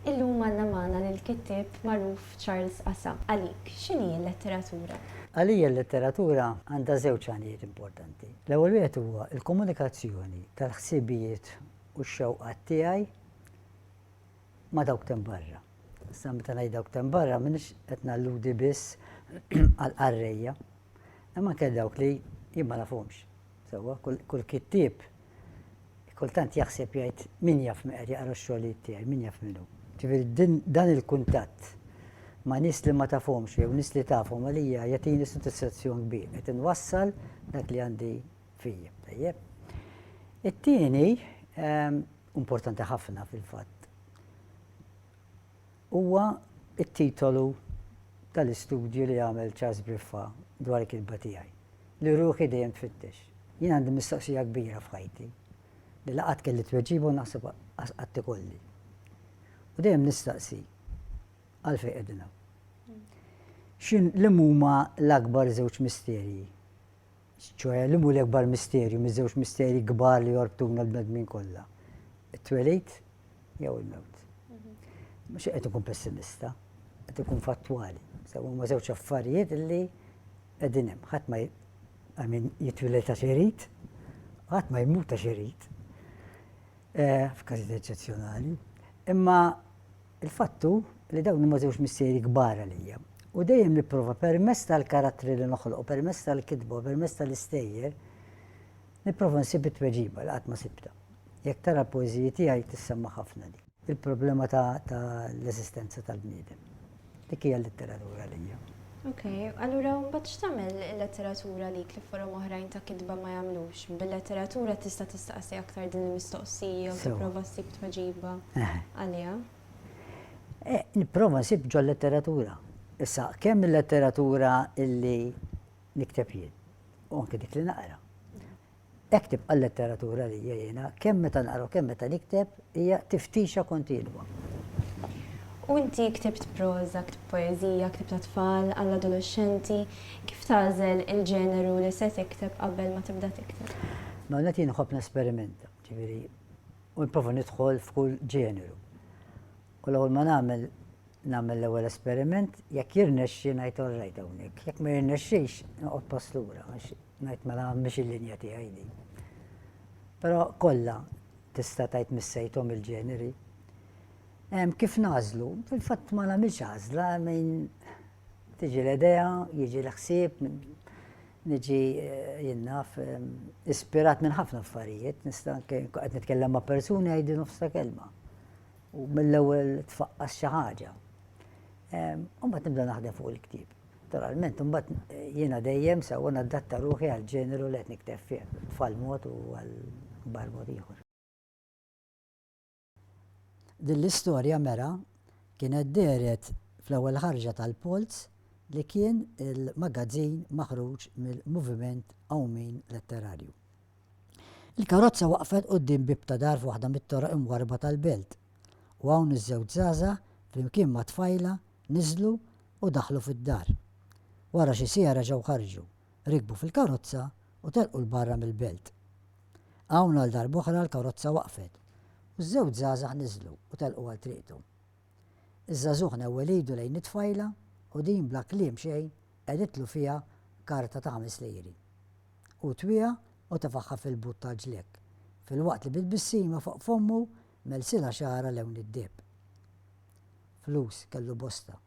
Illum għandna magħna lill-kittib magħruf Charles Assa. Għalik, x'inhi l-letteratura? Għalija l-letteratura għandha żewġ għanijiet importanti. L-ewwel wieħed huwa l-komunikazzjoni tal-ħsibijiet u x-xewqat tiegħi ma' dawk ten barra. Issa meta ngħid dawk ten barra m'iniex qed nalludi biss għall-qarrejja, imma anke dawk li jien ma nafhomx. Sewwa kull kittieb kultant jaħseb jgħid min jaf qed jaqra x-xogħlijiet tiegħi, min jaf minnu. Ġifieri dan il-kuntatt ma' nies li ma tafhomx jew nies li tafhom għalija jagħtini soddisfazzjon kbir qed inwassal dak li għandi fija. Tajjeb. It-tieni importanti ħafna fil-fatt huwa it-titolu tal-istudju li għamel Charles Briffa dwar il-kitba tiegħi. Li ruħi dejjem tfittex. Jien għandi mistoqsija kbira f'ħajti li laqgħat kelli tweġibu naħseb qatt ikolli. U dejjem nistaqsi għalfejn qegħdin hawn. Li huma l-akbar żewġ misterji? ċoħe li huma l-akbar misterju miż-żewġ misterji kbar li jorbtuna l-bnedmin kollha? It-twelid jew il-mewt. Mhux qed ikun pessimista, qed ikun fattwali. Huma żewġ affarijiet li qegħdin hemm. Ħadd ma jitwiled ta' xi jrid, ħadd ma jmut ta' xi jrid. F'każijiet eċċezzjonali. Imma il-fattu li dawn huma żewġ misterji kbar għalija. U dejjem nipprova permezz tal-karattri li noħloq, permezz tal-kitba, permezz tal-istejjer, nipprova nsib it-tweġiba li qatt ma sibta. Jekk tara l-poeżiji tiegħi tissemma ħafna di. Il-problema tal-eżistenza tal-bniedem. Dik hija l-letteratura għalija. Ok, allura mbagħad x'tagħmel il-letteratura lik li forom oħrajn ta' kitba ma jagħmlux? Bil-letteratura tista' tistaqsi aktar din il-mistoqsija u tipprova ssib tweġiba għaliha? Nipprova nsib ġol letteratura. Issa, kemm il-letteratura illi nikteb jien, u anke dik li naqra. Ektib għal-letteratura li jiena, kemm meta naqra u kemm meta nikteb hija tiftixa kontinwa. U inti ktibt proza, ktibt poezija, ktibt tfal, għall-adolescenti, kif tażel il-ġeneru li se tikteb qabel ma tibda tikteb? Ma nagħti nħobb nesperimenta, ġifieri, u nipprova nidħol f'kull ġeneru. U l-ewwel ma nagħmel l-ewwel esperiment, jekk jirnexxi ngħid orrejt hawnhekk, jekk ma jirnexxix noqgħod pass lura għax ngħid mela mhix il-linja tiegħi din. Però kollha tista' tgħid missejthom il-ġeneri. Kif nażlu? Fil-fatt ma nagħmilx għażla minn tiġi l-idea, jiġi l-ħsieb, niġi jien naf ispirat minn ħafna affarijiet, nista' qed nitkellem ma' persuni jgħidu nofs ta' kelma. U mill-ewwel tfaqqas xi ħaġa. Mbagħad nibda naħdem fuq il-ktieb. Naturalment, mbagħad jiena dejjem sewwa nadatta ruħi għall-ġeneru li qed nikteb fih, tfal mod u għall-kbar mod ieħor. Din l-istorja mera kienet deret fl-ewwel ħarġa tal-Polz li kien il-magazzin maħruġ mill-Moviment Awmin Letterarju. Il-karozza waqfet quddiem bib ta' dar f'waħda mit-toroq imwarba tal-belt. U hawn iż-żewġ żgħażagħ flimkien ma' tfajla niżlu u daħlu fid-dar. Wara xi siegħa ġew ħarġu, rikbu fil-karozza u telqu l-barra mill-belt. Hawn għal darb'oħra l-karozza waqfet u ż-żewġ żgħażagħ niżlu u telqu għal triqthom. Iż-żagħżugħ newwel idu lejn it-tfajla u din bla kliem xejn qeditlu fiha karta ta' 5 lejri. U twieha u tefaħħa fil-but tal-ġlek, filwaqt li bil-bissima fuq fommu melsila xara lewn id-deb. Flus kellu bosta.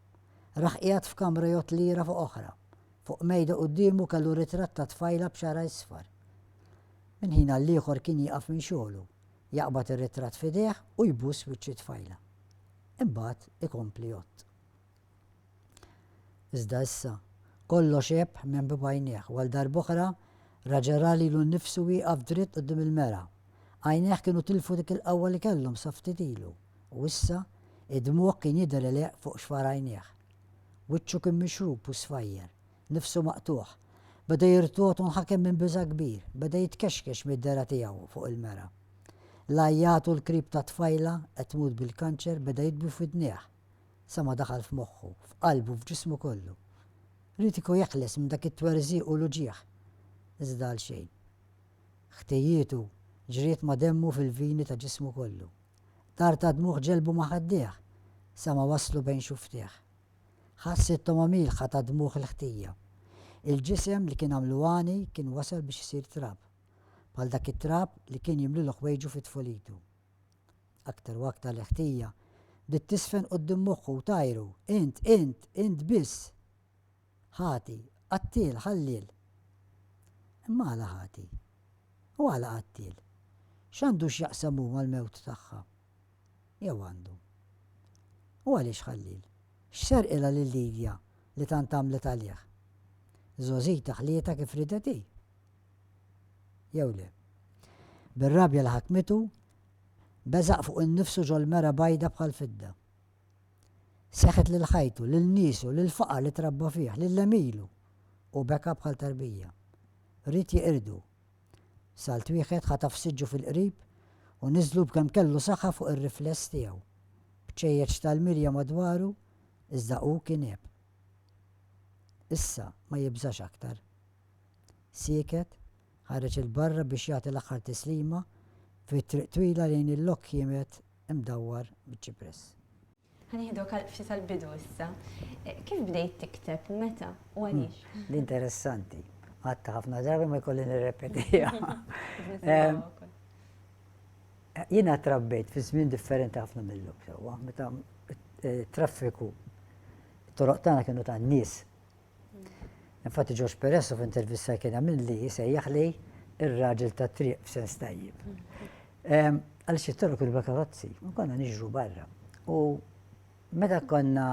Raħ qiegħed f'kamra jgħod lira fuq oħra. Fuq mejda qudiemu kellu ritratt ta' tfajla b'xara isfar. Min ħin għall-ieħor kien jieqaf minn xogħlu, jaqbad ir-ritratt f'idejh u jbuss wiċċ tfajla. Imbagħad ikompli jgħod. Iżda issa kollox eb minn bibajnieh u għal darb'oħra raġara lilu nnifsu wieqaf dritt quddiem il-mera. Għajneħ kienu tilfu dik il-qawwa li kellhom sa ftit ilu u issa id-dmuq kien jidher ileq fuq xfar għajneħ. Wiċċu kien mixrub u sfajjer, nifsu maqtuħ, beda jirtuħt unħakem minn biża' kbir, beda jitkexkex mid-dera tiegħu fuq il-mera. L-ajjat u l-krib ta' tfajla qed tmut bil-kanċer beda jitbu fid-dnieħ, sa ma daħal f'moħħu, f'qalbu, f'ġismu kollu. Ritiku jeħles minn dak it-twerżiq u l-uġieħ, iżda għal xejn. Ħtejjietu ġriet ma demmu fil-vini ta' ġismu kollu. Dar ta' dmuħ ġelbu ma' ħaddieħ, sa ma waslu bejn xuftieħ. Ħassi t-tomamil ħata dmuħ il-ħtija. Il-ġisem li kien għamluwani kien wasal biex jisir trab. Bħal dak it-trab li kien jimli l-ħwejġu fit-tfolitu. Aktar u aktar l-ħtija bdiet tisfen qoddim moħħu u tajru. Int biss. Ħati, qattil, ħallil. Imma għala ħati. U għala qattil. X'għandu x'jaqsamu mal-mewt tagħha? Jew għandu. U għaliex ħallil? X'ser ilha lil Lidja li tant għamlet għalih? Żożita ħlieta kif ridet hi. Jew le. Bir-rabja li ħakmitu beżaq fuq innifsu ġol mera bajda bħal fidda. Seħet lil ħajtu, lil nisu, lil faqar li trabba fih, lil emilu u beka bħal tarbija. Rid jiqirdu. Salt wieħed ħataf siġġu fil-qrib u niżlu b'kemm kellu saħħa fuq ir-rifless tiegħu. B'ċejjeġ tal-mirja madwaru iżda hu kien heb. Issa ma jibżax aktar. Sieket ħareġ il-barra biex jagħti l-aħħar tislima fit-triq twila lejn il-lok jiemet imdawwar biċ-ċipress. Ħanieħdu ftit tal-bidu issa. Kif bdejt tikteb u meta u għaliex? L-interessanti. Għatta ħafna drabi ma jkolli nirrepetija. Jiena trabbejt fi żmien differenti ħafna mill-lum sewwa. Meta traffiku toroq tagħna kienu ta' nies. Infatti George Peresso f'intervista kien għamil li jsejjaħ li ir-raġel ta' triq f'sens tajjib. Għal xi toroq kienu karozzi, konna niġru barra. U meta konna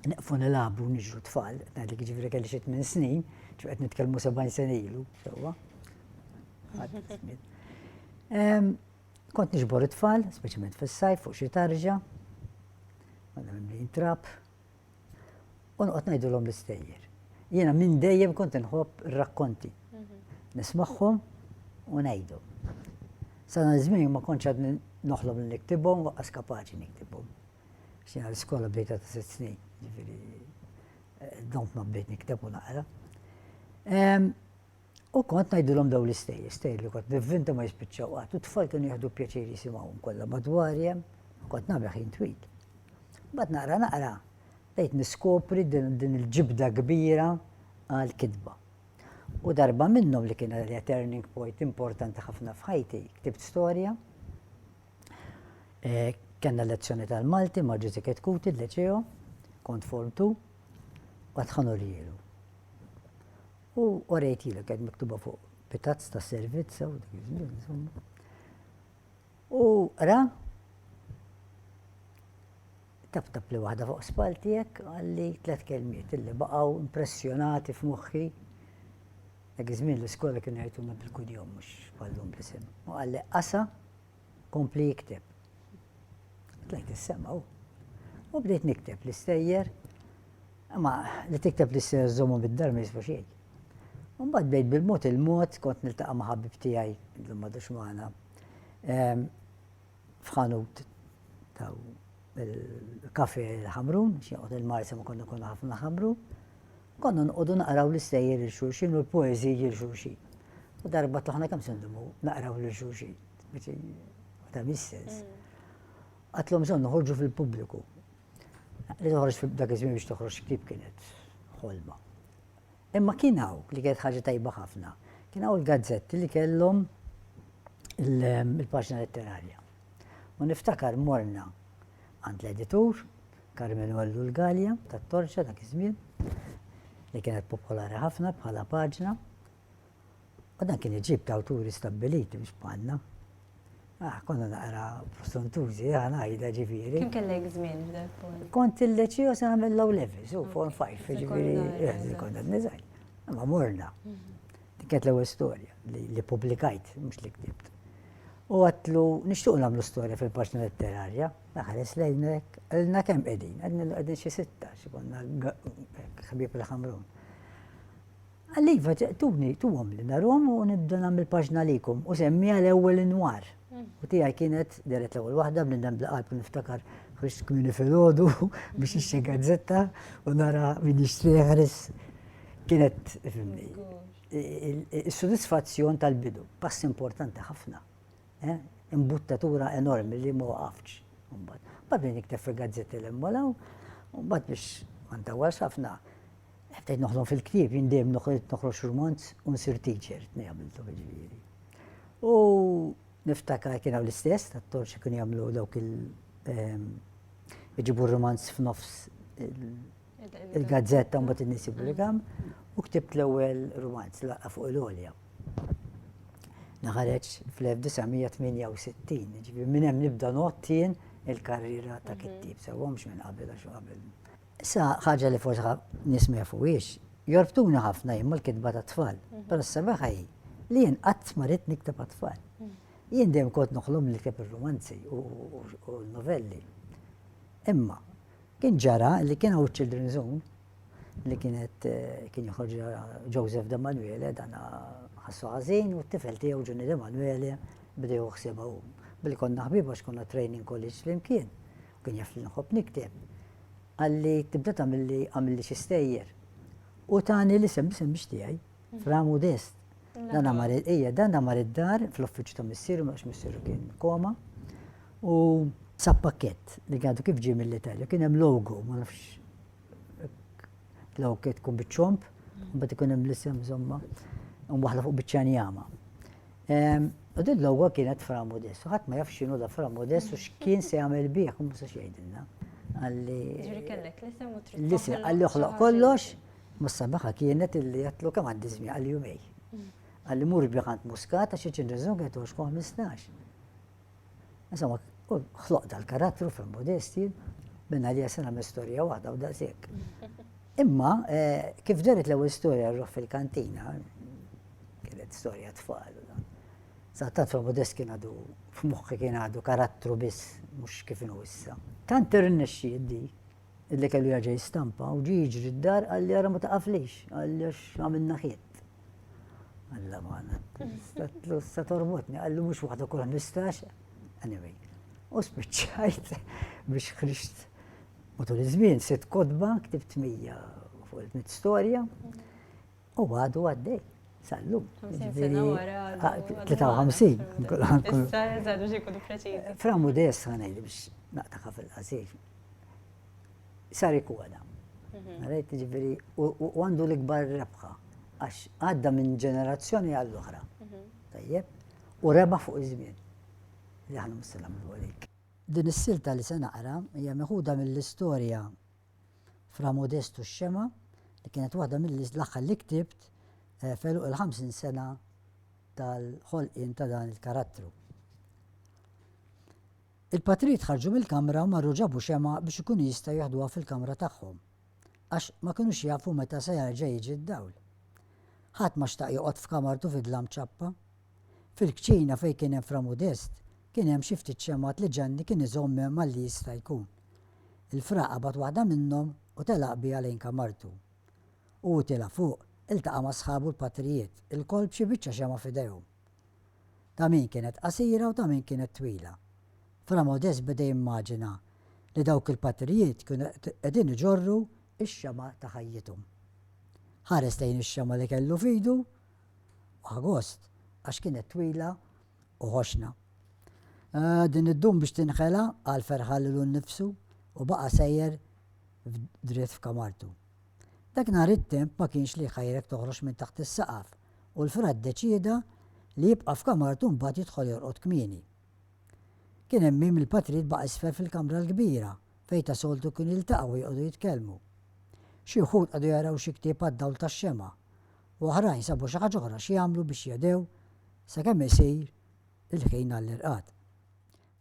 neqfu nilagħbu niġru tfal, ngħidlek jiġifieri kelli xi 8 snin, qed nitkellmu 70 sena ilu, sewwa. Kont niġbor it-tfal, speċjalment fis-sajf fuq xi tarġa, konna mimlin trab, u noqgħod ngħidulhom l-istejjer. Jiena minn dejjem kont inħobb ir-rakkonti. Nismagħhom u ngħidhom. Sa żmien ma kontx għad noħlob li niktibhom waqqas kapaċi niktibhom. X'jiena l-iskola bdejta ta' 6 snin, ġifieri dont ma bdejt nikteb u naqra. U kont ngħidulhom dawn l-istejjer li kont nivvinta ma jispiċċaw qatt u t-tfal kienu jieħdu pjaċir jisimgħuhom kollha madwarja, kont nagħmel ħin twil. Bad naqra bdejt niskopri din il-ġibda kbira għall-kitba. U darba minnhom li kien għalija turning point importanti ħafna f'ħajti, ktibt storja. Kenna lezzjoni tal-Malti ma' Ġużiket Kuti l-Leċeo, kont Form 2, u għadħanu lielu. U orejtilu kien miktuba fuq pitazz ta' servizza u dak iż-żmien, insomma. U ra tab li waħda fuq spaltijek għalli 3 kelmiet illi baqgħu impressjonati f'moħħi. Dak iż-żmien l-iskola kienu jgħidulna bil-kudjom mhux bħallum bl-isem. U għalli qasa kompli jikteb. Tlajt is-sema u bdejt nikteb l-istejjer, imma li tikteb l-istejjer żommhom bid-dar ma jiswa xejn. U mbagħad bdejt bil-mod il-mod kont niltaqa' ma' ħabib tiegħi li m'għadux magħna f'ħanut ta' il-kafe l-ħamrun, xieqot il-marsa ma konna ħafna ħamru, konna nqodu naqraw l-istejjer il-xulxin u l-poeziji il-xulxin. U darba tlaħna kam sundumu naqraw l-xulxin, ta' mis-sens. Għatlom son noħorġu fil-pubbliku. Li toħroġ dak iż-żmien biex toħroġ klib kienet ħolma. Imma kien hawn li kienet ħaġa tajba ħafna. Kien hawn il-gazzetti li kellhom il-paġna letterarja. U niftakar morna għand l-editur, Carmen Wallu l-Galja, tat-Torċa dak iż-żmien, li kienet popolari ħafna bħala paġna. U dan kien iġib ta' awturi stabbiliti biex bħalna. Konna naqra prostuntużi, ngħidha ġifieri. Kemm kellek żmien f'dak punt? Kont il-leċiju se nagħmel low levels, u Form 5, ġifieri konna niżgħar. Imma morna. Dik kienet l-ewwel storja li pubblikajt, mhux li ktibt. U għatlu nixtuq nagħmlu storja fil-paġna letterarja, ħares lejnek, għalna kemm qegħdin, għedin xi 16, konna ħbieb il-ħamrun. Għalliva tuhom li narhom u nibda nagħmel paġna likum u semmija l-ewwel inwar. U tiegħi kienet deret l-ewwel waħda bnidem bl-qalb niftakar ħriġt kmieni filgħodu biex nixtri gazzetta u nara min jixtri ħares. Kienet is-sodisfazzjon tal-bidu, pass importanti ħafna. Imbuttatura enormi li ma waqafx. Mbagħad min jikteb fil-gazzetti l-immola, u mbagħad biex ma ntawwalx ħafna. Bdejt noħdom fil-ktieb, jindem noħroġ romanz u nsir teacher, għamiltu ġifieri. U niftakar kien hawn l-istess, tat-torċi kienu jagħmlu dawk iġibu romanz f'nofs il-gazzetta mbagħad in-nies jippubblikaw u ktibt l-ewwel romanz laqgħa fuq il-għolja. Ħareġ fl-1968, ġifieri minn hemm nibda nottien il-karriera ta' kittib, sewwa mhux minn qabel għax qabel. Issa ħaġa li forsi nies ma jafuhiex, jorbtuna ħafna jien mal-kitba ta' tfal, però s-sabaħ li jien qatt ma rid nikteb għat-tfal. Jien dejjem kont noħlom li nikteb ir-romanzi u l-novelli. Imma kien ġara li kien hawn Children's Zone li kien joħroġ Joseph De Manuele dan ħassu ħażin u t-tifel tiegħu Johnny De Manuele bdew ħsiebha billi konna ħbieb għax konna training college flimkien. Kien jaf li nħobb nikteb. Għalli tibda għamilli xi stejjer. U tani l-isem biex tiegħi, Fra Modest. Dan mar id-dar fl-uffiċċju ta' missieru, għax missieru kien koma. U sab pakkett li għadu kif ġie mill-Italja, kien hemm logo, ma nafx logo tkun biċ-ċomp, u bad ikun hemm l-isem żomma, u waħda fuq biċ-ċanjama. U din logo kienet Fra Modest, u ħadd ma jaf x'inhu da Fra Modest u x'kien se jagħmel bih, u mhux se jgħidilna. Ġifieri kellek l-isem u trid l-isem għalli joħloq kollox, ma sabaħa kienet illi jgħatlu kemm għandi żmien għal jumej. Għalli mur biħant Muscat għax iċ-ċindriżon għetu xkun 15. Insomma, ħloq dal-karattru Fra Modesti, minna li jasena me-storja waħda u daqsek. Imma, kif ġaret l-ewwel storja rruħ fil-kantina, kienet storja tfal. Sattat Fra Modest kien għadu, f'moħħi kien għadu karattru biss, mhux kif inhu issa. Tant irnexxi di, illi kellu jaġej stampa u ġi jiġri d-dar għalli għara ma taqaflix, għalli għax għamilna ħiet. Għalla maħna, sa torbotni, għallu mux waħda kol 15. Anyway, u spiċċajt biex ħriġt. Matul iż-żmien sitt kodba, ktibt 100 fuq il-100 storja u għadu għaddej, sallum. 50 sena wara. 53. Issa żadu xi jkunu preċiżi. Fra Modest ħanajli biex naqtaħa fil-qasir. Sar ikwada. Rajt ġifieri u għandu l-ikbar rebħa. Għax għadda minn ġenerazzjoni għall-oħra. Tajjeb, u reba fuq iż-żmien. Li ħana mussalam għalik. Din is-silta li se naqra hija meħuda mill-istorja Fra Modest u x-xema li kienet waħda mill-aħħar li ktibt feluq il-50 sena tal-ħolqien ta' dan il-karattru. Il-patrijiet ħarġu mill-kamra u marru ġabu xema biex ikunu jista' jaħduha fil-kamra tagħhom. Għax ma kinux jafu meta se jerġa' jiġi d-dawl. Ħadd ma xtaq joqgħod f'kamartu fidla mċappa. Fil-kċina fejn kien hemm Fra Modest kien hemm xi ftit xemat li Ġanni kien iżomm malli jista' jkun. Il-Fra qabad waħda minnhom u telaq biha lejn kamartu. U tela fuq iltaqa' ma' sħabu l-patrijiet, il-kol b'xi biċċa xema f'idejhom. Ta' min kienet qasira u ta' min kienet twila. Fra Modest beda jimmaġina li dawk il-patrijiet kienu qegħdin iġorru x-xema ta' ħajjithom. Ħares lejn ix-xema li kellu f'idu u agost għax kienet twila u ħoxna. Din id-dum biex tinħela għal ferħal lilu nnifsu u baqa' sejjer dritt f'kamartu. Dak nhar it-temp ma kienx li ħajrek toħroġ minn taħt is-saqaf u l-Fra ddeċieda li jibqa' f'kamartu mbagħad jidħol jorqod kmieni. Kien hemm mim il-patrijiet baqa' isfel fil-kamra l-kbira fejn ta' soltu kien jiltaqgħu jqogħdu jitkellmu. Xi wħud qegħdu jaraw xi ktieb għad-dawl tax-xema u oħrajn sabu xi ħaġa oħra xi jagħmlu biex jedew sakemm isir il-ħin għall-irqad.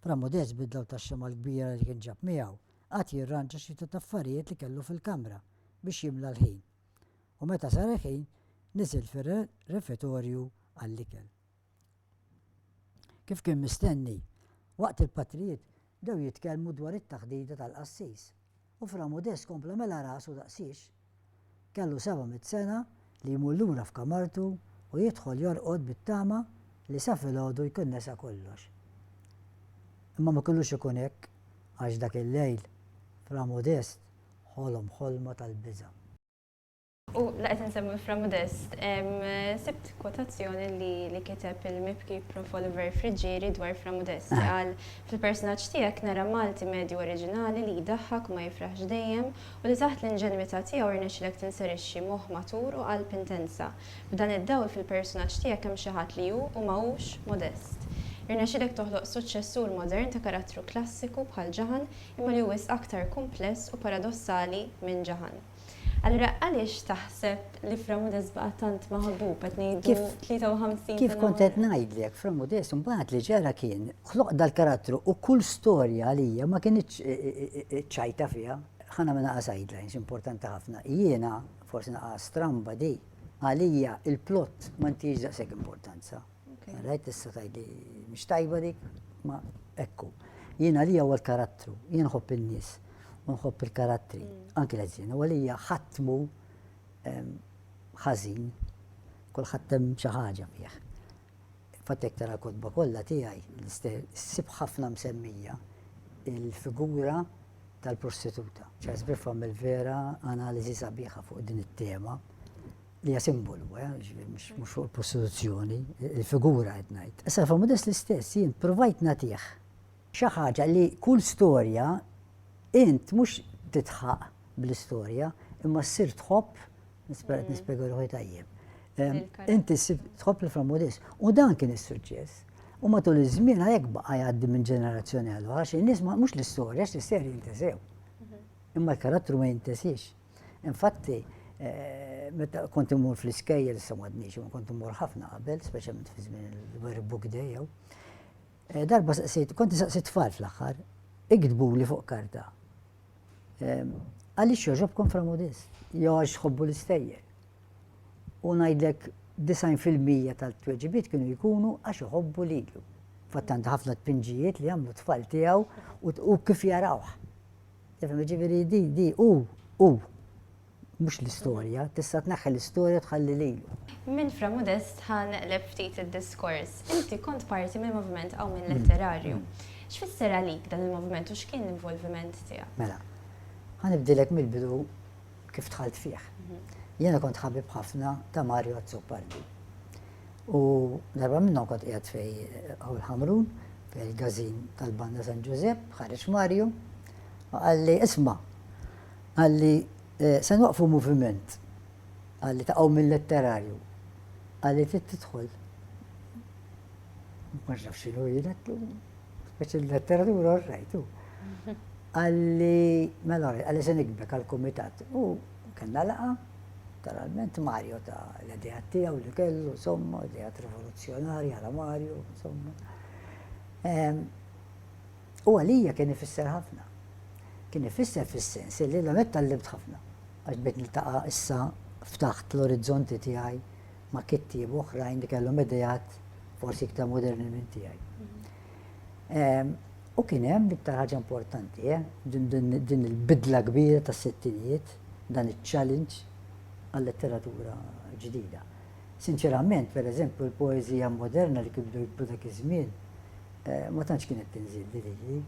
Fra Modest bid-dawl tax-xema l-kbira li kien ġab miegħu qatt jirranġa xi ftit affarijiet li kellu fil-kamra biex jimla l-ħin. U meta sar il-ħin niżel fir-refettorju għall-ikel. Kif kien mistenni, waqt il-patrijiet dew jitkellmu dwar it-taħdida tal-qassis. U Fra Modest kompla mela rasu daqsix. Kellu 700 sena li jmur lura f'kamartu u jidħol jorqod bit-tama li sa filgħodu jkun nesa kollox. Imma ma kellux ikun hekk għax dak il-lejl Fra Modest ħolom ħolma tal-biża'. U laqet nsemmu Fra Modest, sibt kwotazzjoni li kiteb il-mibki Prof. Oliver Friġġieri dwar Fra Modest. Għal fil-personaġġ tiegħek nara Malti medju oriġinali li jdaħħak ma jifraħx dejjem u li taħt l-inġenwità tiegħu irnexxilek tinserixxi moħħ matur u qalb intensa. B'dan id-dawl fil-personaġġ tiegħek hemm xi ħadd li hu u m'hux modest. Irnexxilek toħloq suċċessur modern ta' karattru klassiku bħal Ġaħan imma li huwa aktar kumpless u paradossali minn Ġaħan. Allura, għaliex taħseb li Fra Modest baqa tant maħbub qed ngħidu 53 Kif kont qed ngħidlek Fra Modest mbagħad li ġara kien ħloq dal-karattru u kull storja għalija ma kienx ċajta fiha. Ħana ma naqas sidelines importanti ħafna. Jiena forsi naqas stramba di għalija il-plott ma ntix daqshekk importanza. Rajt issa tgħidli mhix tajba dik, ma ekku. Jiena għalija huwa l-karattru, jien nħobb in-nies. Nħobb il-karattri, anki l-għazzina, u għalija ħatmu ħażin, kull ħattem xi ħaġa fih. Fattek tara kodba kollha tiegħi, ssib ħafna msemmija il-figura tal-prostituta. Charles Biff għamel vera analiżi sabiħa fuq din it-tema li hija simbolu, mhux fuq il-prostituzzjoni, il-figura qed ngħid. Issa Fra Modest l-istess jien provajt nagħtih xi ħaġa li kull storja int mhux titħaq bl-istorja, imma ssir tħobb, nispjega ruħi tajjeb. Inti tħobb li Fra Modest, u dan kien is-suċċess. U matul iż-żmien hekk baqa' jgħaddi minn ġenerazzjoni għal oħra, xi nies mhux l-istorja, l-istorja jintesew. Imma l-karattru ma jintesix. Infatti, meta kont imur fl-iskejjel issa m'għadniex, ma kont imur ħafna qabel, speċjalment fi żmien il-Very Book Day jew. Darba kont saqsejt tfal fl-aħħar, ikdbu li fuq karta. Għaliex joġobkom Fra Modest, jew għax tħobbu l-istejjer. U ngħidlek 90% tal-tweġibiet kienu jkunu għax iħobbu lilu. Fattant ħafna tpinġijiet li għamlu tfal tiegħu u kif jarawh. Ġifieri di mhux l-istorja, tista' tneħħi l-istorja tħalli lilu. Minn Fra Modest ħanqleb ftit id-diskors. Inti kont parti mill-moviment aw minn letterarju. X'fisser għalik dan il-moviment u x'kien l-involviment tiegħek? Mela, ħanibdilek mill-bidu kif tħalt fih. Jiena kont ħabib ħafna ta' Mario Azzopardi. U darba minnhom kont qiegħed fej Awl Ħamrun, fej il-gażin tal-Banda San Giuseppe, ħareġ Mario, u qalli isma' qalli se nwaqfu moviment, qalli taqgħu mill-letterarju, qalli trid tidħol. Ma nafx x'inhu jgħidlu, speċi l-letteratura rajtu. Għalli, mela għalli se nikbek għal-komitat. U kellna laqa, naturalment Mario ta' l-idejat tiegħu li kellu, insomma, idejat rivoluzzjonarja għala Mario, insomma. U għalija kien ifisser ħafna. Kien ifisser fis-sens li l-għamet tal-libt ħafna. Għax bejt niltaqa' issa ftaħt l-orizzonti tiegħi ma' kittieb oħrajn li kellhom idejat forsi iktar moderni minn tiegħi. U kien hemm l-iktar ħaġa importanti, din il-bidla kbira tas-sittinijiet, dan iċ-challenge għal-letteratura ġdida. Sinċerament, pereżempju, l-poeżija moderna li kibdu jikbu dak iż-żmien ma tantx kienet tinżil li.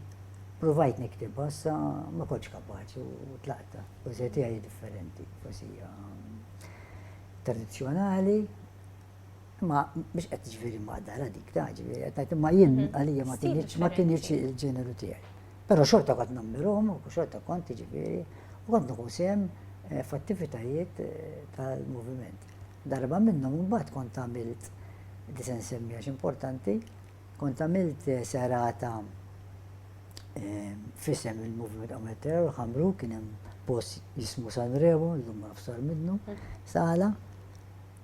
Provajt niktibha issa ma kontx kapaċi u tlaqta. Poeżija tiegħi differenti, poeżija tradizzjonali, ma biex qed tiġifieri maqdara dik ta' ġifieri qed ngħid imma jien għalija ma kienx il-ġeneru tiegħi. Però xorta kont nammirhom u xorta kont jiġifieri u kont nieħu sehem f'attivitajiet tal-moviment. Darba minnhom imbagħad kont għamilt li se nsemmiha importanti, kont għamilt serata f'isem il-moviment Amatera u Ħamru kien hemm post jismu Sanremo, llum ma nafsar minnu, sala.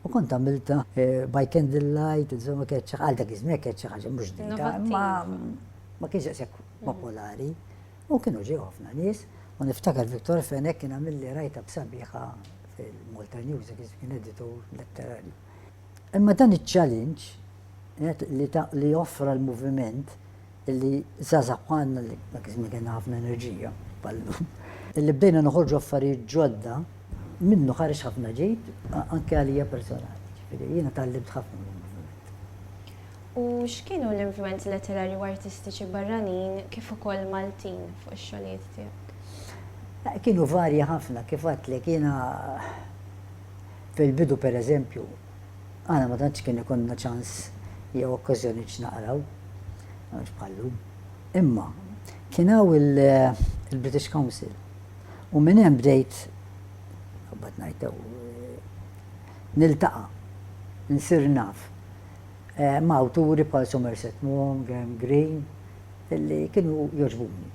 U kont għamilta by candlelight, insomma għal dak iż-żmien kienet xi ħaġa mhux ġdida, ma kienx hekk popolari. U kienu ġew ħafna nies, u niftakar Viktor Fenek kien għamilli rajta b'sabiħa fil-Malta News, kien editor letterarju. Imma dan iċ-challenge li offra l-moviment illi żgħażagħ bħalna li dak iż-żmien kien ħafna enerġija bħallum. Illi bdejna noħorġu affarijiet ġodda minnu ħareġ ħafna ġejt anke għalija personali. Jiena tallimt ħafna mill-moviment. U x'kienu l-influenzi letterarji u artistiċi barranin kif ukoll Maltin fuq ix-xogħlijiet tiegħek? Kienu varji ħafna, kif għatlek jiena fil-bidu per eżempju, għana ma tantx kien ikonna ċans jew okkażjoni naqraw, għax bħallu. Imma kien hawn il-British Council u minn hemm bdejt bad ngħid niltaqa' nsir naf ma' awturi bħal Somerset Maugham, Graham Greene, illi kienu jogħġbuni.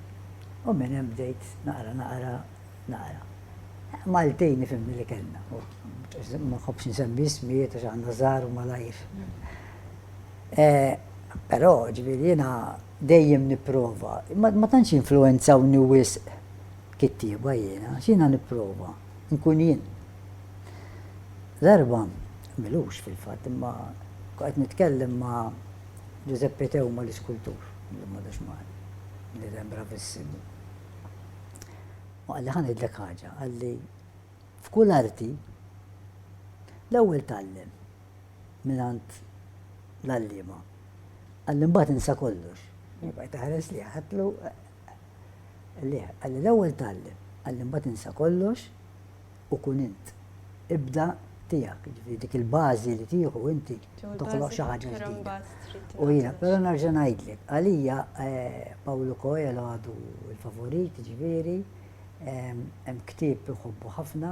U minn hemm bdejt naqra. Maltejn nifhimni li kellna. Ma nħobbx nsemmi ismijiet għax għandna żgħar u malajr. Però ġifieri jiena dejjem nipprova, ma tantx influenzawni wisq kittieba jiena, x'jiena nipprova, nkun jien. Darba milux fil-fatt, imma qed nitkellem ma' Giuseppe Teuma l-iskultur, li ma dax mal, li dem bravissimu. U għalli ħan idlek ħaġa, għalli f'kull arti l-ewwel tallem minant l-allima. Għalli mbagħad insa kollox. Jibqa' taħares li ħatlu għalli l-ewwel tallem, għalli mbagħad insa kollox u kun int. Ibda tiegħek, ġifieri dik il-bażi li tieħu inti toħloq xi ħaġa ġdida. U jiena, però nerġa' ngħidlek, għalija Paulo Coelho għadu l-favorit, ġifieri, hemm ktieb iħobbu ħafna,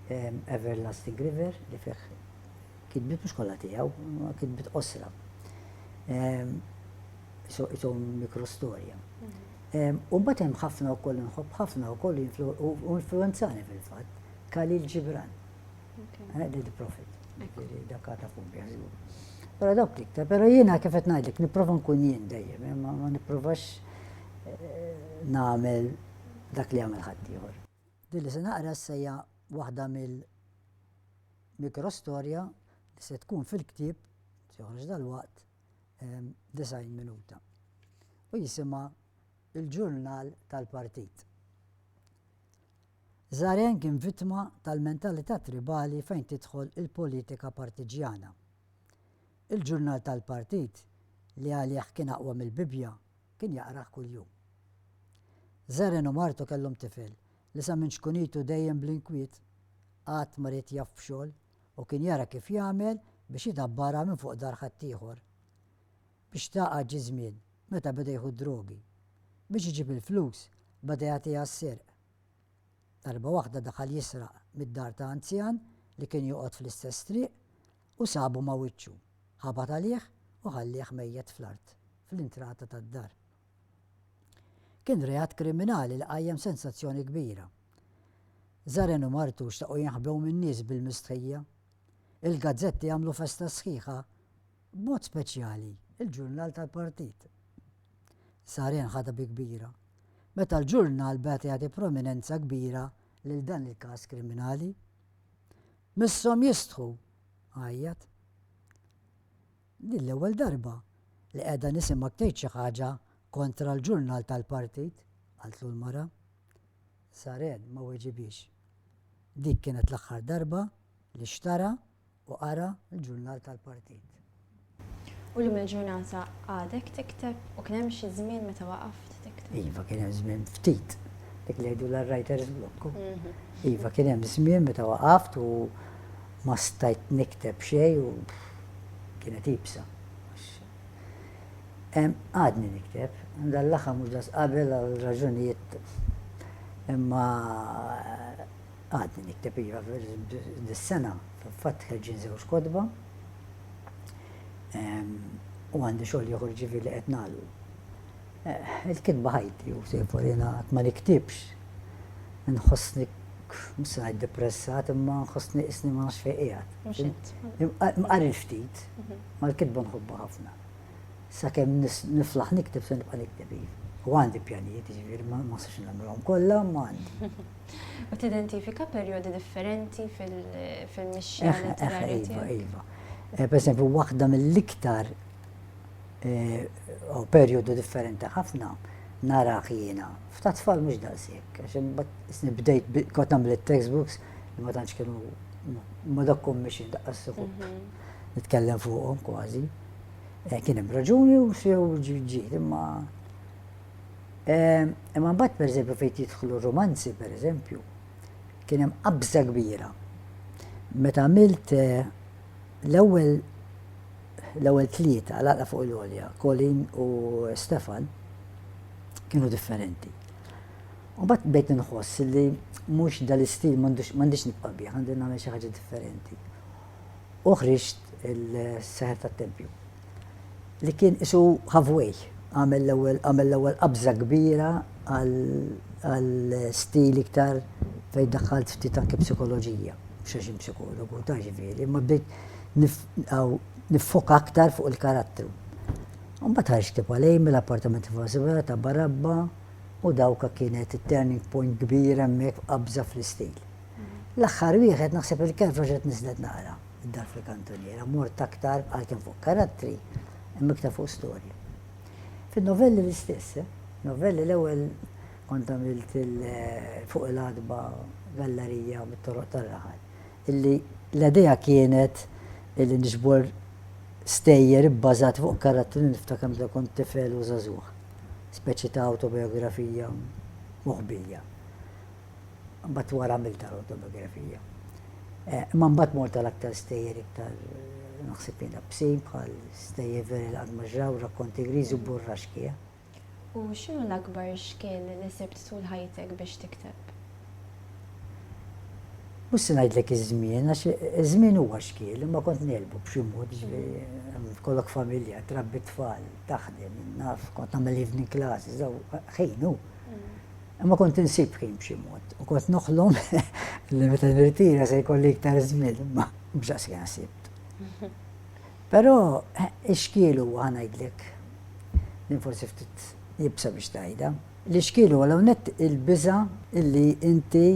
Everlasting River, li fih kitbit mhux kollha tiegħu, kitbit qosra. Isom mikrostorja. U mbagħad hemm ħafna wkoll inħobb ħafna wkoll u influenzani fil-fatt, Khalil Gibran. Lady Prophet. Dak ta' fuq jaħsbu. Però dawk l-iktar, però jiena kif qed ngħidlek nipprova nkun jien dejjem, ma nipprovax nagħmel dak li għamel ħadd ieħor. Dilli se naqra sejja waħda mill-mikrostorja li se tkun fil-ktieb joħroġ dal-waqt 90 minuta. U jisimha il-ġurnal tal-partit. Zaren kien vittma tal-mentalità tribali fejn tidħol il-politika partiġjana. Il-ġurnal tal-partit li għalih kien aqwa mill-Bibja kien jaqrah kuljum. Zaren u martu kellhom tifel li sa minn xkunitu dejjem bl-inkwiet qatt ma rid jaf f'xogħol u kien jara kif jagħmel biex jidabbara minn fuq dar ħaddieħor. Biex taqa' ġi żmien meta beda jieħu drogi. Biex iġib il-flus beda jagħtiha s-serq. Darba waħda daħal jisraq mid-dar ta' anzjan li kien joqgħod fl-istess triq u sabu ma' wiċċu. Ħabat għalih u ħallih mejjed fl-art fl-intrata tad-dar. Kien reat kriminali li qajjem sensazzjoni kbira. Zaren u martu xtaqgħu jinħbew min-nies bil-mistħija. Il-gazzetti għamlu festa sħiħa b'mod speċjali il-ġurnal tal-partit. Zaren ħadha bi kbira. Meta l-ġurnal beta jagħti prominenza kbira lil dan il-każ kriminali. Misshom jistħu, għajjat. Din l-ewwel darba li qiegħda nisimgħek tgħid xi ħaġa kontra l-ġurnal tal-partit, għaltlu l-mara, Zaren ma weġibix. Dik kienet l-aħħar darba li xtara u qara l-ġurnal tal-partit. U l-lum il-ġurnata għadek tikteb u kien hemm xi żmien meta waqaft tikteb? Iva, kien hemm żmien ftit. Dik li jgħidu l-writer's block. Iva, kien hemm żmien meta waqaft u ma stajt nikteb xejn u kienet ibsa. Għadni nikteb, dal-laħħa mhux das qabel għal raġunijiet imma għadni nikteb iva dis-sena fatt ħerġin żewġ kodba u għandi xogħol joħroġ ġifieri qed nagħlu. Il-kitba ħajti u sejfu jiena qatt ma niktibx. Nħossni mhux ngħid depressat imma nħossni isni ma nafx fejn qiegħed. Mqari ftit, ma l-kitba nħobba ħafna. Sakemm niflaħ nikteb se nibqa' nikteb u għandi pjanijiet, ġifieri ma sax nagħmluhom kollha ma għandi. U tidentifika perjodi differenti fil-mixja letterarja tiegħek? Iva. Pereżempju waħda mill-iktar perjodu differenti ħafna nara jiena f'ta' tfal mhux daqshekk għax imbagħad bdejt kont nagħmel it-textbooks li ma tantx kienu ma dakkom mixin daqqas nitkellem fuqhom kważi. Kien hemm raġuni u sew ġiet imma mbagħad pereżempju fejn jidħlu romanzi pereżempju kien hemm qabża kbira Meta għamilt l-ewwel tliet għal fuq il-għolja, Colin u Stefan, kienu differenti. U bat bejt nħoss li mhux dal-istil m'għandix nibqa' bih, għandi nagħmel xi ħaġa differenti. Uħriġt il-seħer tat-tempju li kien isu halfway, għamel l-ewwel qabża kbira għal-stil iktar fejn daħħalt ftit anke psikoloġija, xaxin psikologu ta' ġifieri, imma bdejt nifoka aktar fuq il-karattru. Mbagħad ħarġt għalej mill-appartamenti fuq ta' Barabba u dawka kienet it-turning point kbira hemmhekk qabża fl-istil. L-aħħar wieħed naħseb il-kien proġett niżlet nara id-dar fil-kantoniera, mort aktar għalkemm fuq karattri imma iktar fuq storja. Fin-novelli l-istess, novelli l-ewwel kont għamilt fuq il-ħadba gallerija mit-toroq tar-raħal. Illi l-idea kienet illi nixbor stejjer bbażat fuq karattri li niftakar meta kont tifel u żagħżugħ. Speċi ta' autobiografija moħbija. Mbagħad wara għamilt autobiografija. Imma mbagħad mort tal-aktar stejjer iktar naħseb jiena bsim bħal stejjer veri l-qadma ġraw, rakkonti griżi u burraxkija. U x'inhu l-akbar xkiel li sibt tul ħajtek biex tikteb? Mhux se ngħidlek iż-żmien, għax iż-żmien huwa xkiel, imma kont nelbu b'xi mod, kollok familja, trabbi tfal, taħdem, naf, kont nagħmel evening classes, ħejnu. Imma kont insib ħin b'xi mod. U kont noħlom li meta nirtira se jkolli iktar żmien, imma mhux daqs sibt. Però x-xkiel huwa ngħidlek, din forsi ftit jibsa biex tgħidha. L-xkiel huwa l-hawnhekk il-biża' illi inti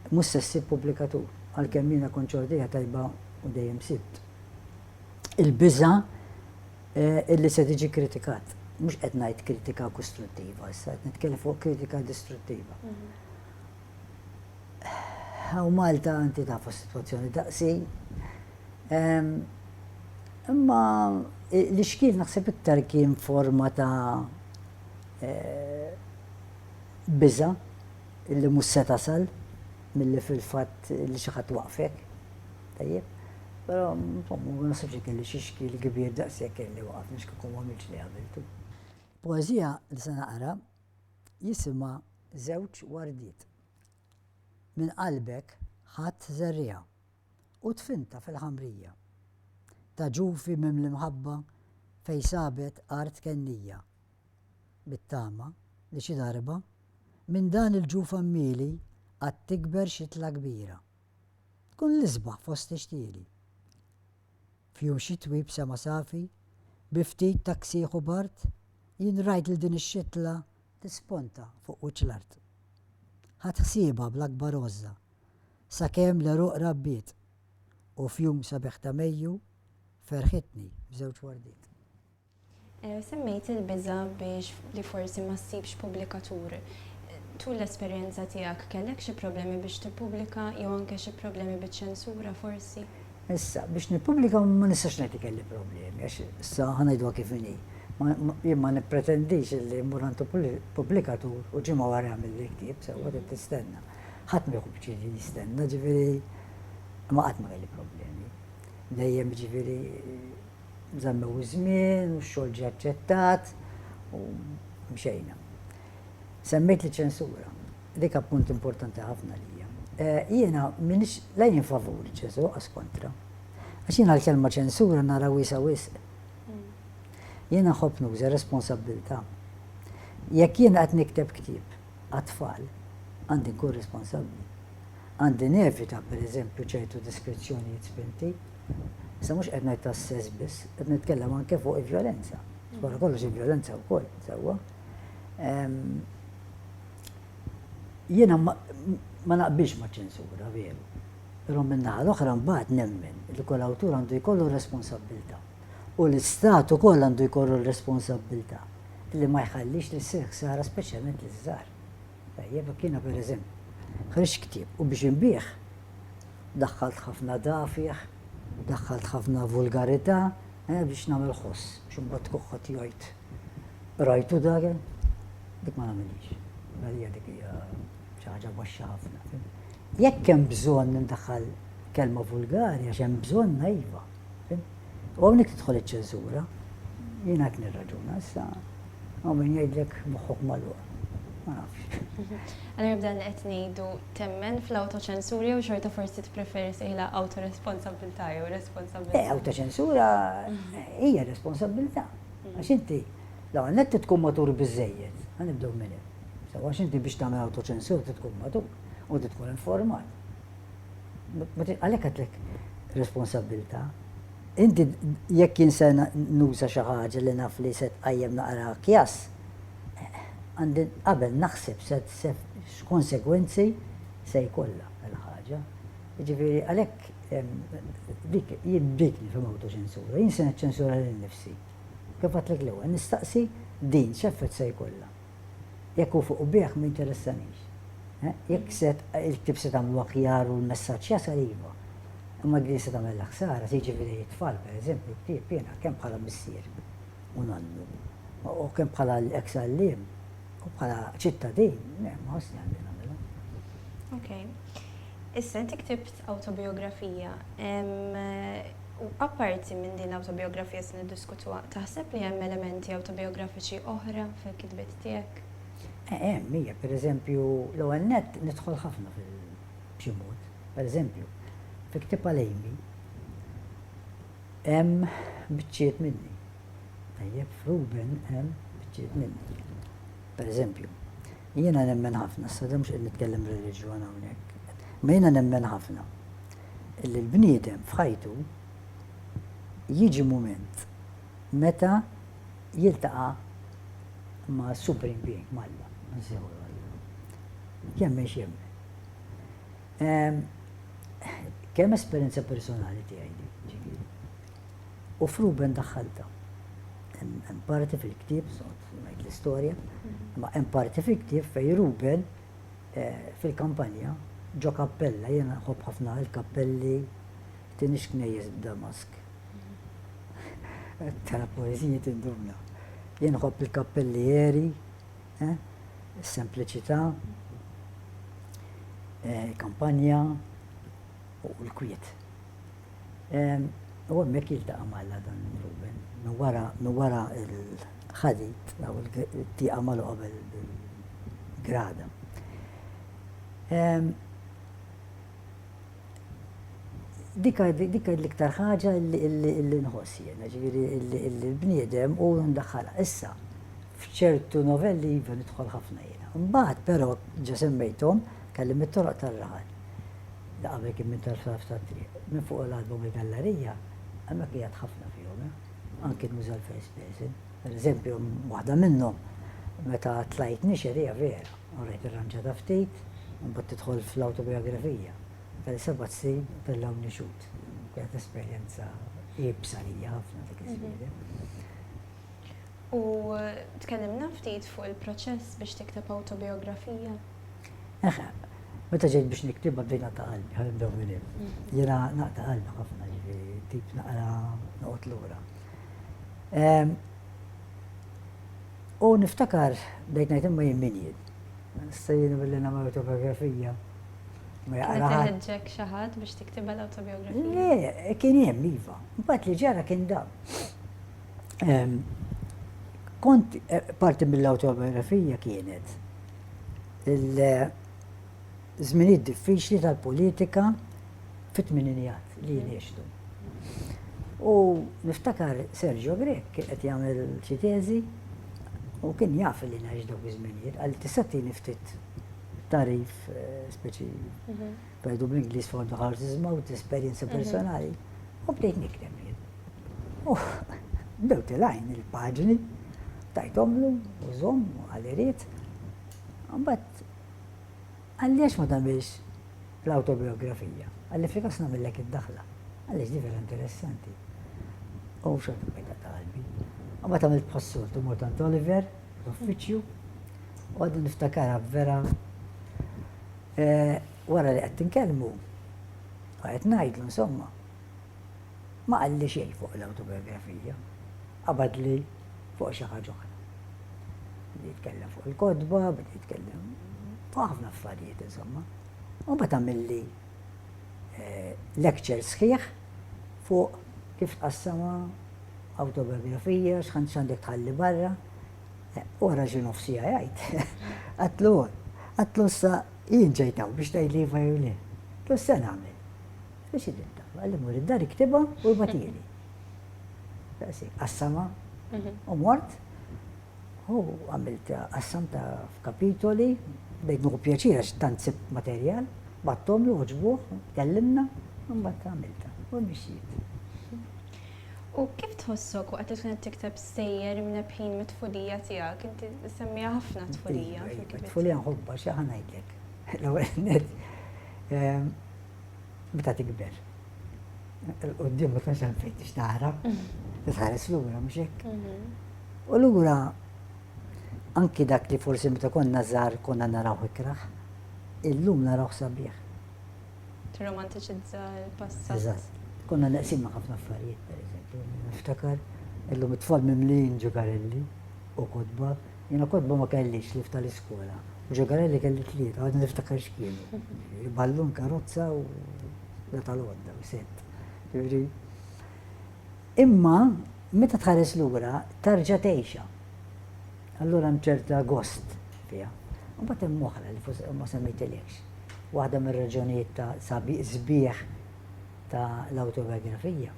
mhux se ssib pubblikatur, għalkemm jiena kont ċordija tajba u dejjem sibt. Il-biża' illi se tiġi kritikat. Mhux qed ngħid kritika kostruttiva, issa qed nitkellem fuq kritika distruttiva. Hawn Malta inti tafu s-sitwazzjoni daqsi. Imma l-xkiel naħseb iktar kien forma ta' biża' illi mhux se tasal milli fil-fatt li xi ħadd waqfek. Tajjeb. Però ma nasibx kelli xi xkiel kbir daqshekk kelli waqafni x'kieku ma għamilx li għamiltu. Poeżija li se naqra jisimha Żewġ wardiet. Min qalbek ħadd żerriha u tfinta fil-ħamrija. Ta' ġufi minn l-imħabba fej sabet art kennija. Bit-tama li xi darba minn dan il-ġuf ammili għad tikber xitla kbira. Tkun l-isbaħ fost ixtieli. Fjum xi twib sema safi, biftit taksieħu bart, jien rajt li din ix-xitla tisponta fuq wiċċ l-art. Ħadd ħsiebha bl-akbar għożza, sakemm l-eruq rabbiet u fjum sabiħ ta' Mejju ferħitni b'żewġ wardiet. Semmejt il-biża' biex li forsi ma ssibx pubblikatur. Tul l-esperjenza tiegħek kellek xi problemi biex tippubblika jew anke xi problemi biċ-ċensura forsi? Issa, biex nippubblika ma nistax ngħid kelli problemi, għax issa ħanajdwa kif inhi. Jien ma nippretendix li mmur għandu pubblikatur u ġimgħa wara jagħmel li ktieb sewwa trid tistenna. Ħadd ma jieħu b'ċiri jistenna, ġifieri ma qatt ma kelli problemi. Dejjem ġifieri żammew żmien u x-xogħol ġie aċċettat u mxejna. Semmejt li ċensura, dik appunt importanti ħafna lija. Jiena minix lejn favuri ċensura għas kontra. Għax jiena l-kelma ċensura nara wisa wisq. Jiena ħobb nuża responsabilità. Jekk jiena qed nikteb ktieb għat-tfal, għandi nkun responsabbli. Għandi nevita pereżempju ċertu diskrezzjonijiet spinti, issa mhux qed ngħid tas-sess biss, qed nitkellem anke fuq il-vjolenza. Wara kollox il-vjolenza wkoll sewwa. Jiena ma naqbilx ma' ċensura veru. Però min-naħa l-oħra mbagħad nemmen li kull awtur għandu jkollu responsabbiltà. U l-istat ukoll għandu jkollu responsabbiltà li ma jħallix li ssir ħsara speċjalment liż-żgħar. Tajjeb jiena pereżempju ħriġ ktieb u biex inbih daħħalt ħafna dafih, daħħalt ħafna vulgarità biex nagħmel ħoss biex imbagħad kuħħod jgħid rajtu dak dik ma nagħmilix. Għalija dik hija xi ħaġa baxxa ħafna. Jekk hemm bżonn nindaħħal kelma vulgari għax hemm bżonna iva. U hawnhekk tidħol iċ-ċensura. Jien hekk nirraġuna issa hawn min jgħidlek moħħok magħluq. Ma nafx. Allora bdan qed ngħidu temmen fl-autoċensura jew xorta forsi tippreferi sejħla autoresponsabilità jew responsabilità. Autoċensura hija responsabilità. Għax inti l-ewwel nett tkun matur biżejjed. Ħanibdew minn hemm. Għax inti biex tagħmel autoċensura tkun matur u tkun informat. Għalhekk għadlek responsabilità. Inti jekk jinsa nuża xi ħaġa li naf li se tqajjem naqra kjas, għandi qabel naħseb se x'konsegwenzi se jkollha l-ħaġa. Jiġifieri għalhekk jien bdejtni f'hemm autoċensura, jien se niċċensura lil nifsi. Kif għadlek l-ewwel nistaqsi din x'effett se jkollha. Jekk hu fuq bih ma jinteressanix. Jekk il-ktib se tagħmlu aħjar u l-messaġġ jasal iva. Imma għli se tagħmel ħsara, se jiġifieri tfal pereżempju, ktieb jiena kemm bħala missier u nannu, u kemm bħala l-eks għalliem, u bħala ċittadin, ma ħossni għandi nagħmilha. Ok. Issa inti ktibt autobiografija. U apparti minn din l-autobiografija se niddiskutuha, taħseb li hemm elementi autobiografiċi oħra fil-kitbiet tiegħek? Mija, per eżempju, l-ewwel nett nidħol ħafna fil-b'xi mod. Per eżempju, fi ktib għal-Amy hemm biċċiet minni. Tajjeb, f'Ruben hemm biċċiet minni. Per eżempju, jiena nemmen ħafna, s-sada mhux qed nitkellem reliġjon hawnhekk. Ma jiena nemmen ħafna li l-bniedem f'ħajtu jiġi mument meta jiltaqa' ma' supreme being, Alla. Jemmen x'jemmen. Kemm esperjenza personali tiegħi ġifieri. U f'Ruben daħħalta. Hemm parti fil-ktieb, ngħid l-istorja, ma hemm parti fil-ktieb fejn Ruben fil-kampanja ġo kappella, jiena nħobb ħafna il-kappelli tinix knejjes b'Damask. Tara poeżiji tindumna. Jien nħobb il-kappellieri, is-sempliċità, kampanja u l-kwiet. U hemmhekk jiltaqa' Alla dan Ruben. Min wara l-ħadit aw il-tieqa malu qabel il-grada. Dika l-iktar ħaġa li nħoss jiena, ġifieri l-bniedem u ndaħħalha. Issa, f'ċertu novelli jiva nidħol ħafna jiena. Mbagħad però ġa semmejthom kelli mit-toroq tar-raħal. Da qabel kien minn tal-flaf tat-triq. Minn fuq l-album il-gallerija, hemmhekk qiegħed ħafna fihom, anke l-Mużal First Basin. Per-eżempju, waħda minnhom meta tlajt nixer hija vera, u rajt irranġata ftit, mbagħad tidħol fl-awtobiografija. Kelli 7 snin tal-lawni xut. Kienet esperjenza jibsa lija ħafna dik iż-żmien. U tkellimna ftit fuq il-proċess biex tikteb autobiografija? Meta ġejt biex niktibha bdejna ta' qalbi, ħanibdew minn hemm. Jiena naqta' qalbi ħafna ġifieri tip naqra noqgħod lura. U niftakar bdejt ngħid imma jien min jien. Issa jien billi nagħmel autobiografija. Kienet teħeġġek xi ħadd biex tiktibha l-autobiografija? Le, kien hemm iva. Mbagħad li ġara kien dan. Kont parti mill-autobiografija kienet il-żminijiet diffiċli tal-politika fit-tmininijat li jniextu. U niftakar Sergio Grek kien qed jagħmel xi teżi u kien jaf li ngħix dawk iż-żminijiet, għal tista' tini ftit tarif speċi perdu bl-Inglis for the horses mouth, esperjenza personali. U bdejt nikteb jien. Bdew tilajn il-paġni, tajtomlu, użom, għal-iriet. Mbagħad għaliex ma tagħmilx l-autobiografija? Għalli fikas nagħmellek id-daħla. Għaliex di vera interessanti. U xorta bejta ta' qalbi. Mbagħad għamilt bħassoltu Mortant Oliver, l-uffiċċju, u għaddu niftakarha vera wara li qed tinkellmu, qed ngħidlu insomma, ma qalli xejn fuq l-autobiografija, qabad li fuq xi ħaġa oħra. Bdi jitkellem fuq il-kodba, bdi jitkellem fuq ħafna affarijiet insomma. U mbagħad għamilli lecture sħiħ fuq kif tqassama autobiografija, x'għandek tħalli barra. U raġi nofsija jgħid. Għatlu sa jien ġejtaw biex tajli violin. Għatlu sa nagħmel. Biex id-dinta. Għalli mur id-dar iktiba u jbatili. Qassama u mort. U għamilt qassam ta' f'kapitoli, bejt nuħu pjaċira x'tant sibt materjal, battom li uġbuħ, kellimna, un batta għamilta. U mxiet. U kif tħossok waqt li tkun tikteb sejjer minn bħin mit-tfulija tiegħek? Inti semmija ħafna tfulija. Tfulija nħobba xi ħa ngħidlek. L-ewwel net meta tikber. Qudiem ma tantx hemm fejn tixtara. Titħares lura mhux hekk. U lura anki dak li forsi meta konna żgħar konna naraw ikraħ, illum naraw sabiħ. Tirromantiċizza l-passat. Eżatt. Konna neqsim ma' ħafna affarijiet, per eżempju. Niftakar, illum it-tfal mimlijin ġogarelli u kodba. Jena kodba ma kellix li tal-iskola. U ġogarelli kelli tlieta, għadna niftakar xkienu. Ballun, karozza u tal-għodda, u set. Imma, meta tħares lura, tarġa tgħixha. Allura mċerta gost fija. U bat hemm moħra li ma semmejtilekx. Waħda mir-raġunijiet ta' sbieħ ta' l-autobiografija.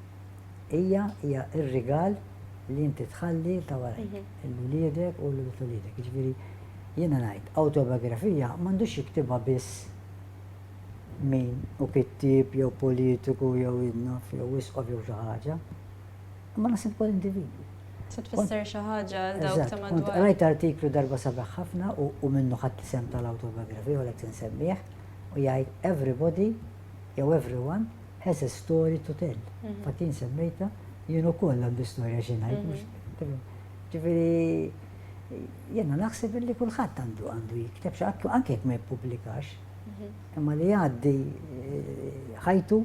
Hija ir-rigal li inti tħalli ta' warajk, l-uliedek u l-uliedek. Ġifieri jiena ngħid, autobiografija m'għandux jiktibha biss min u kittib jew politiku jew innaf jew wisqof jew xi ħaġa, imma nasib kol individwu. Se tfisser xi ħaġa dawk ta' madwar. Rajt artiklu darba sabiħ ħafna u minnu ħadd isem tal-autobiografija u lek insemmih u jgħid everybody jew everyone has a story to tell. Fatin semmejta, jien ukoll għandu storja xi ngħid. Ġifieri jiena naħseb li kulħadd għandu jikteb xi anke jekk ma jippubblikax. Imma li jgħaddi ħajtu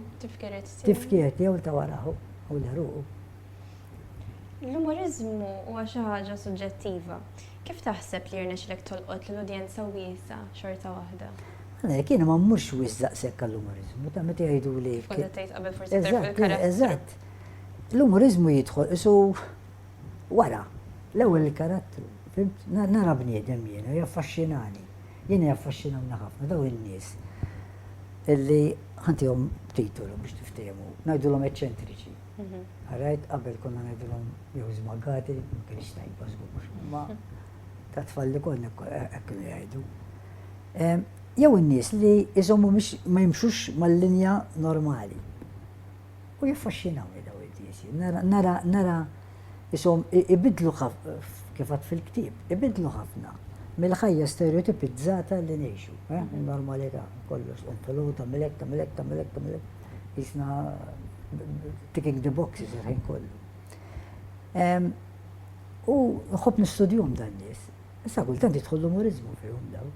tifkiet jew ta' waraħu u l-ħruqu. L-umorizmu huwa xi ħaġa suġġettiva. Kif taħseb li jirnexxilek tolqot lill-udjenza wiesa xorta waħda? Kiena ma mmurx wiżaq sekk għall-umorizmu, ta' meta jgħidu li. Konna tgħid qabel forsi il-karattru. Eżatt. L-umorizmu jidħol isu wara l-ewwel il-karattru. Nara bniedem jiena, jaffaxxinani. Jiena jaffaxxinawna ħafna daw in-nies illi ħantihom titolu biex tiftehmu, ngħidulhom eċċentriċi. Għarajt qabel konna ngħidulhom jew żmagati, ma kienx tajba żgur, ma ta' tfalli konna hekk kienu jgħidu. Jew in-nies li iżommu ma jimxux mal-linja normali. U jaffaxxinawni daw in-nies. Nara isom ibidlu kif għad fil-ktieb, ibidlu ħafna mill-ħajja stereotipizzata li ngħixu, normalità, kollox unfiluta, milek, jisna ticking the boxes il-ħin kollu. U nħobb nistudjum dan nies. Issa kultant jidħol l-umorizmu fihom daw.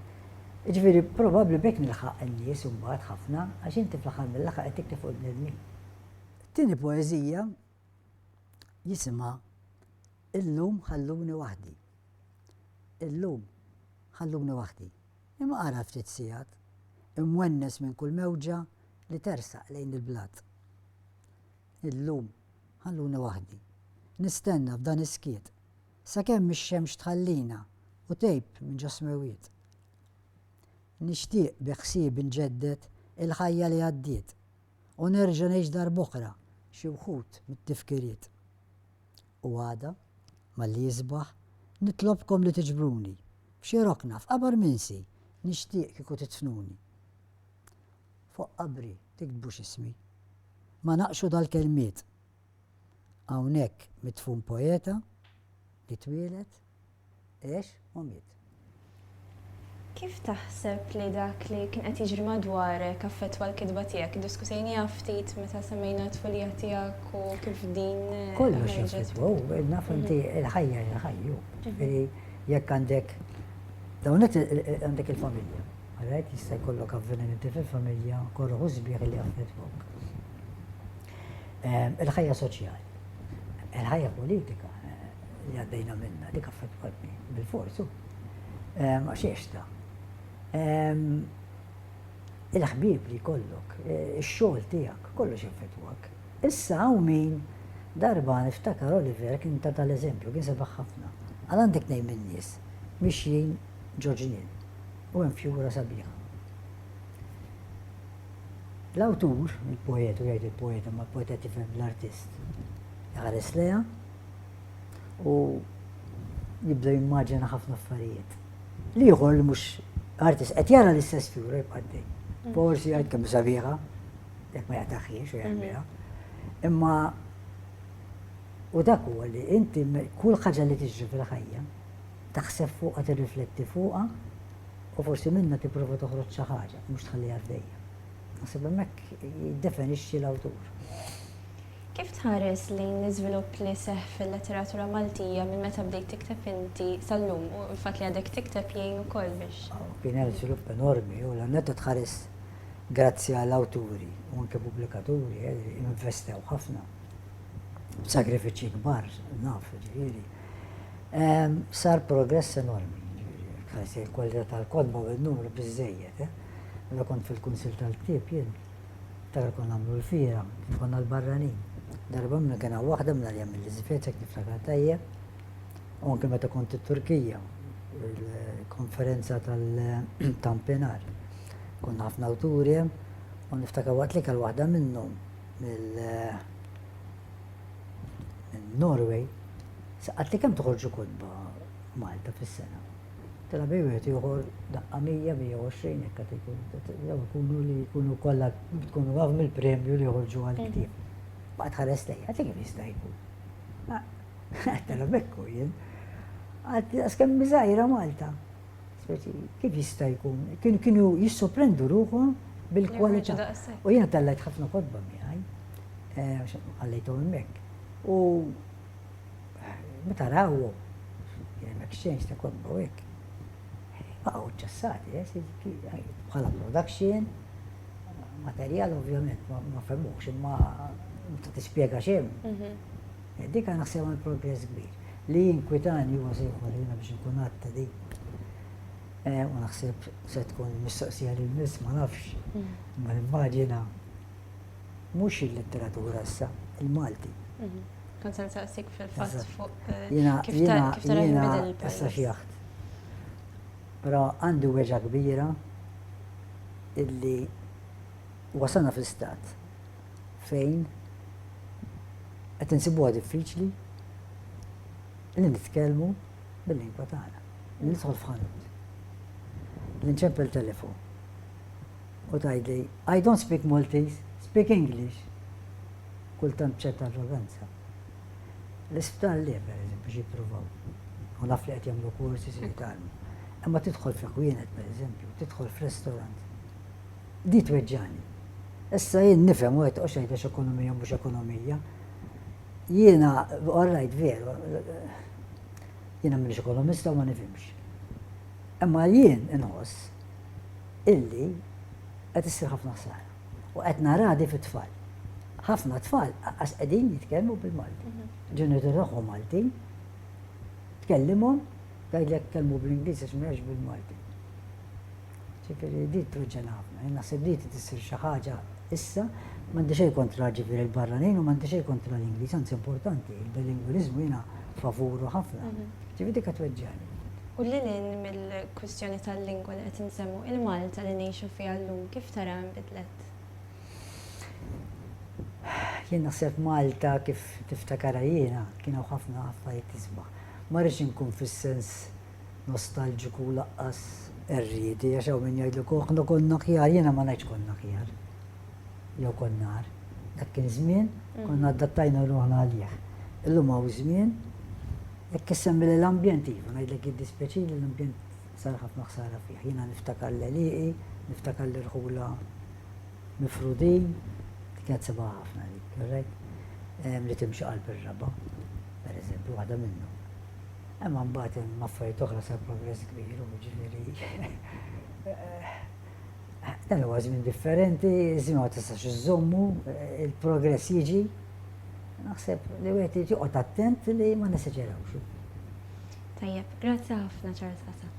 Ġifieri probabbli bekk nilħaq in-nies imbagħad ħafna għax inti fl-aħħar mill-aħħar qed tikteb fuq il-bnedmin. Tieni poeżija jisimha Illum ħalluni waħdi. Illum ħalluni waħdi. Imma qara ftit sigħat, imwennes minn kull mewġa li tersaq lejn il-blat. Illum ħalluni waħdi. Nistenna f'dan iskiet sakemm ix-xemx tħallina u tejb minn ġosmewiet. Nixtieq biħsieb inġeddet il-ħajja li għaddiet u nerġa' ngħix darb'oħra xi wħud mit-tifkiriet. U għada malli jisbaħ nitlobkom li tiġbruni f'xi rokna f'qabar minsi nixtieq kieku titfnuni. Fuq qabri tiktbu x'ismi ma naqxu dal-kelmiet. Hawnhekk mitfun poeta li twieled għex u miet. Kif taħseb li dak li kien qed jiġri madwarek affettwa l-kidba tiegħek? Diskutejniha ftit meta semmejna t-tfulija tiegħek u kif din. Kollox jaffettwa, naf inti il-ħajja l-ħajju. Ġifieri jekk għandek dawnet għandek il-familja. Għalhekk jista' jkollok avvenimenti fil-familja kollu sbieħ li jaffettwok. Il-ħajja soċjali, il-ħajja politika li għaddejna minnha dik affettwatni bil-forsu. Ma xiexta. il-ħbib li kollok, il-xogħol tiegħek, kollox jaffettwak. Issa hawn min darba niftakar Oliver kien ta' tal-eżempju, kien sebaħ ħafna. Għal għandek nejn minn nies mixjin ġoġnien u hemm fjura sabiħa. L-awtur, il-poetu, jgħid il-poeta, ma l-poeta tifhem l-artist, jħares leha u jibda jimmaġina ħafna affarijiet. Liħor li mhux artist qed jara l-istess fjura jibqa' dej. Forsi jgħid kemm sabiħa, jekk ma jaqtaħiex u jagħmilha. Imma u dak huwa li inti kull ħaġa li tiġri fil-ħajja taħseb fuqha tirrifletti fuqha u forsi minnha tipprova toħroġ xi ħaġa mhux tħalliha għaddejja. Naħseb hemmhekk jiddefinixxi l-awtur. Kif tħares lejn l-iżvilupp li seħħ fil-letteratura Maltija minn meta bdejt tikteb inti sal-lum u l-fatt li għadek tikteb jgħin ukoll biex? Kien hemm żvilupp enormi u l-għannetta tħares grazzi għall-awturi u anke pubblikaturi li investew ħafna. Sagrifiċi kbar, naf, ġifieri. Sar progress enormi, ġifieri. Il-kwalità tal-kodba u n-numru biżżejjed. Meta kont fil-kunsil tal-ktieb jien, tara konna nagħmlu l-fira, konna l-barranin. Darba minna kien waħda minna li għamil l-Iżvezja kif niftakar tajjeb. U anke meta kont it-Turkija, il-konferenza tal-Tampenar. Konna ħafna awturi u niftakar waqt li kell waħda minnhom mill-Norway, saqat li kemm toħorġu kodba Malta fis-sena. Tela bejwet joħor daqqa 100-120 jekk ikunu kollha tkunu għav mill-premju li joħorġu għal-ktieb. Baqgħet ħares lejha, kif jista' jkun? Tela bekku jien. Għad kemm żgħira Malta. Kif jista' jkun? Kienu jissoprendu ruħhom bil-kwalità. U jiena tellejt ħafna kodba miegħi. Ħallejthom hemmhekk. U meta rawhom jien exchange ta' kodba u hekk. Baqgħu ċassati, bħala production, materjal ovvjament ma fehmux imma ta' tispjega xemm. Dik naħseb għal progress kbir. Li jinkwitani huwa sejħu li biex nkun għatta di. U naħseb se tkun mistoqsija lil nies ma nafx. Ma nimmaġina mhux il-letteratura issa, il-Malti. Kont se nsaqsik fil-fatt fuq kif tara il-middle pajjiż. Però għandu weġa kbira illi wasalna fil-stat fejn qed insibuha diffiċli li nitkellmu bil-lingwa tagħna. Li nidħol f'ħanut. Li nċempel telefon. U tgħidli, I don't speak Maltese, speak English. Kultant ċerta arroganza. L-isptar li pereżempju xi jippruvaw. U naf li qed jagħmlu kursi se jitalmu. Imma tidħol f'kwienet pereżempju, tidħol f'restorant. Di tweġġani. Issa jien nifhem u qed għax ekonomija mhux ekonomija. Jiena orrajt veru, jiena m'iniex ekonomista u ma nifhimx. Imma jien inħoss illi qed issir ħafna ħsara. U qed naradi fit-tfal. Ħafna tfal għas qegħdin jitkellmu bil-Malti. Ġenitor tagħhom Maltin, tkellimhom, tgħidlek tkellmu bl-Ingliż għax m'hemmx bil-Malti. Ġifieri di tweġġen ħafna, jien naħseb di tissir xi ħaġa issa m'għandi xejn kontra ġifieri l-barranin u m'għandi xejn kontra l-Ingliż, anzi importanti, il-bilingualiżmu jiena favuru ħafna. Ġifieri dik tweġġani. U lilin mill-kwistjoni tal-lingwa li qed insemmu il-Malta li ngħixu fiha llum kif tara nbidlet? Jien naħseb Malta kif tiftakara jiena kienu ħafna affarijiet tisbaħ. Ma rridx inkun fis-sens nostalġiku laqqas irriedi għax hawn min jgħidlek aħna konna ħjar, jiena ma ngħidx konna ħjar. Jew konnar. Dak kien żmien konna adattajna ruħna għalih. Illum hawn żmien jekk issemmi l-ambjent iva, ngħidlek jiddispjaċini l-ambjent sar ħafna ħsara fih. Jiena niftakar l-eliqi, niftakar l-irħula mifrudin, kienet sebaħ ħafna dik, correct? Li timxi qalb ir-raba, pereżempju, waħda minnhom. Imma mbagħad hemm affarijiet oħra sar progress kbir u ġifieri. Dan huwa żmien differenti, żmien ma tistax iżommu, il-progress jiġi. Naħseb li wieħed joqgħod attent li ma neseġerawx. Tajjeb, grazzi ħafna Charles Ħasan.